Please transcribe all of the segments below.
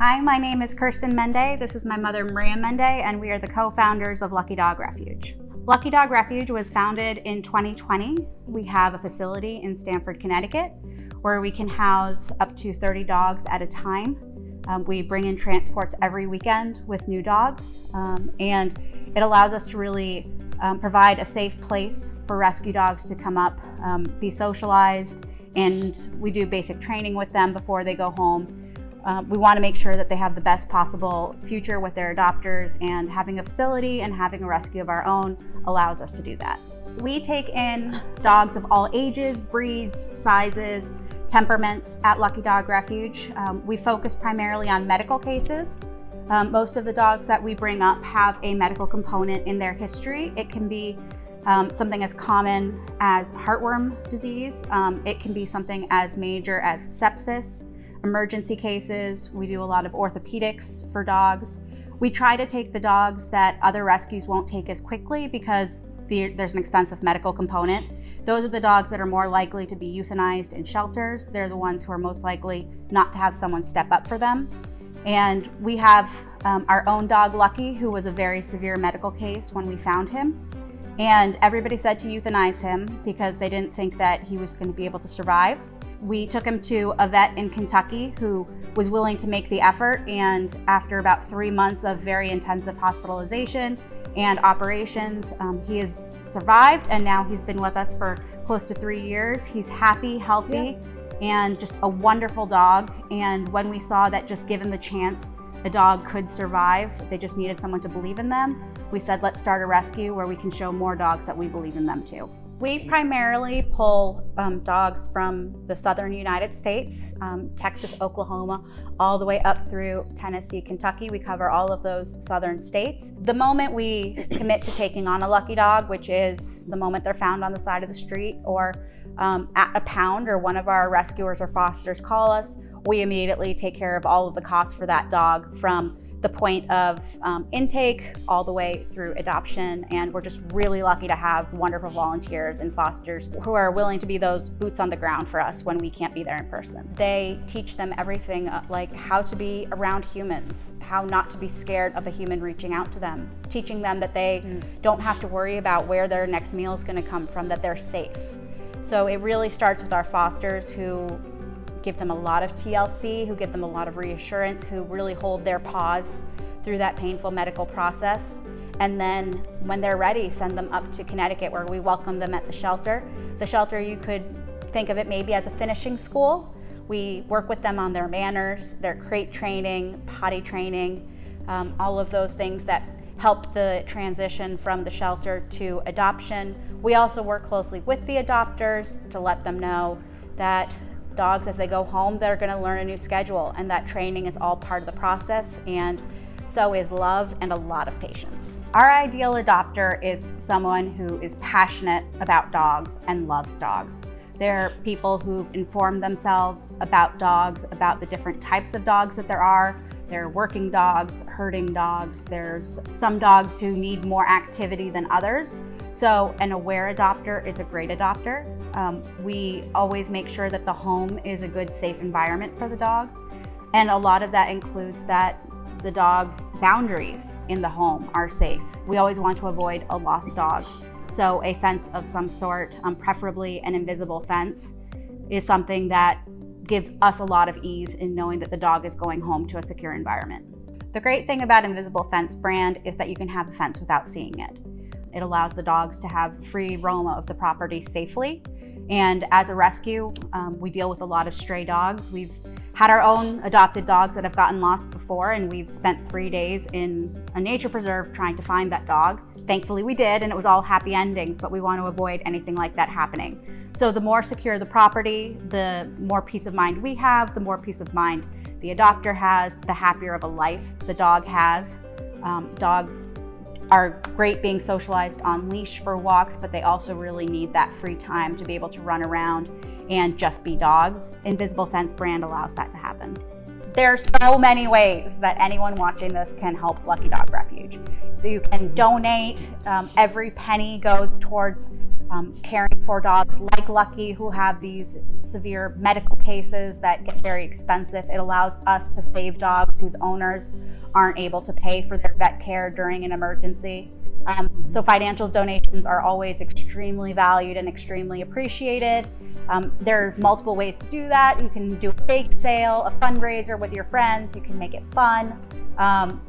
Hi, my name is Kirsten Mende. This is my mother, Maria Mende, and we are the co-founders of Lucky Dog Refuge. Lucky Dog Refuge was founded in 2020. We have a facility in Stamford, Connecticut, where we can house up to 30 dogs at a time. We bring in transports every weekend with new dogs, and it allows us to really provide a safe place for rescue dogs to come up, be socialized, and we do basic training with them before they go home. We want to make sure that they have the best possible future with their adopters, and having a facility and having a rescue of our own allows us to do that. We take in dogs of all ages, breeds, sizes, temperaments at Lucky Dog Refuge. We focus primarily on medical cases. Most of the dogs that we bring up have a medical component in their history. It can be something as common as heartworm disease. It can be something as major as sepsis. Emergency cases. We do a lot of orthopedics for dogs. We try to take the dogs that other rescues won't take as quickly because there's an expensive medical component. Those are the dogs that are more likely to be euthanized in shelters. They're the ones who are most likely not to have someone step up for them. And we have our own dog, Lucky, who was a very severe medical case when we found him. And everybody said to euthanize him because they didn't think that he was going to be able to survive. We took him to a vet in Kentucky who was willing to make the effort, and after about 3 months of very intensive hospitalization and operations, he has survived, and now he's been with us for close to 3 years. He's happy, healthy, and just a wonderful dog. And when we saw that just given the chance a dog could survive, they just needed someone to believe in them, we said let's start a rescue where we can show more dogs that we believe in them too. We primarily pull dogs from the southern United States, Texas, Oklahoma, all the way up through Tennessee, Kentucky. We cover all of those southern states. The moment we commit to taking on a lucky dog, which is the moment they're found on the side of the street or at a pound, or one of our rescuers or fosters call us, we immediately take care of all of the costs for that dog from the point of intake all the way through adoption. And we're just really lucky to have wonderful volunteers and fosters who are willing to be those boots on the ground for us when we can't be there in person. They teach them everything like how to be around humans, how not to be scared of a human reaching out to them, teaching them that they don't have to worry about where their next meal is going to come from, that they're safe. So it really starts with our fosters who give them a lot of TLC, who give them a lot of reassurance, who really hold their paws through that painful medical process. And then when they're ready, send them up to Connecticut where we welcome them at the shelter. The shelter, you could think of it maybe as a finishing school. We work with them on their manners, their crate training, potty training, all of those things that help the transition from the shelter to adoption. We also work closely with the adopters to let them know that dogs, as they go home, they're going to learn a new schedule, and that training is all part of the process, and so is love and a lot of patience. Our ideal adopter is someone who is passionate about dogs and loves dogs. They're people who've informed themselves about dogs, about the different types of dogs that there are. There are working dogs, herding dogs. There's some dogs who need more activity than others. So an aware adopter is a great adopter. We always make sure that the home is a good, safe environment for the dog. And a lot of that includes that the dog's boundaries in the home are safe. We always want to avoid a lost dog. So a fence of some sort, preferably an invisible fence, is something that gives us a lot of ease in knowing that the dog is going home to a secure environment. The great thing about Invisible Fence brand is that you can have a fence without seeing it. It allows the dogs to have free roam of the property safely. And as a rescue, we deal with a lot of stray dogs. We've had our own adopted dogs that have gotten lost before, and we've spent 3 days in a nature preserve trying to find that dog. Thankfully we did, and it was all happy endings, but we want to avoid anything like that happening. So the more secure the property, the more peace of mind we have, the more peace of mind the adopter has, the happier of a life the dog has. Dogs are great being socialized on leash for walks, but they also really need that free time to be able to run around and just be dogs. Invisible Fence brand allows that to happen. There's so many ways that anyone watching this can help Lucky Dog Refuge. You can donate. Every penny goes towards caring for dogs like Lucky who have these severe medical cases that get very expensive. It allows us to save dogs whose owners aren't able to pay for their vet care during an emergency. So financial donations are always extremely valued and extremely appreciated. There are multiple ways to do that. You can do a bake sale, a fundraiser with your friends. You can make it fun.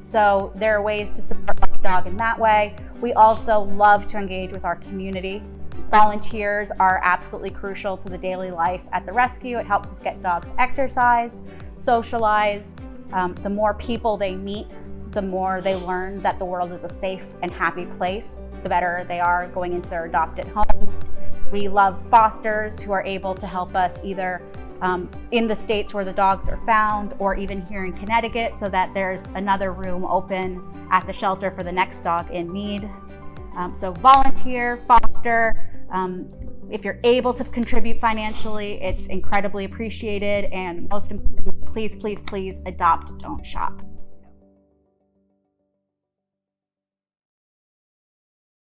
So there are ways to support Lucky Dog in that way. We also love to engage with our community. Volunteers are absolutely crucial to the daily life at the rescue. It helps us get dogs exercised, socialized. The more people they meet, the more they learn that the world is a safe and happy place, the better they are going into their adopted homes. We love fosters who are able to help us either in the states where the dogs are found or even here in Connecticut so that there's another room open at the shelter for the next dog in need. So volunteer, foster. If you're able to contribute financially, it's incredibly appreciated. And most importantly, please, please, please adopt, don't shop.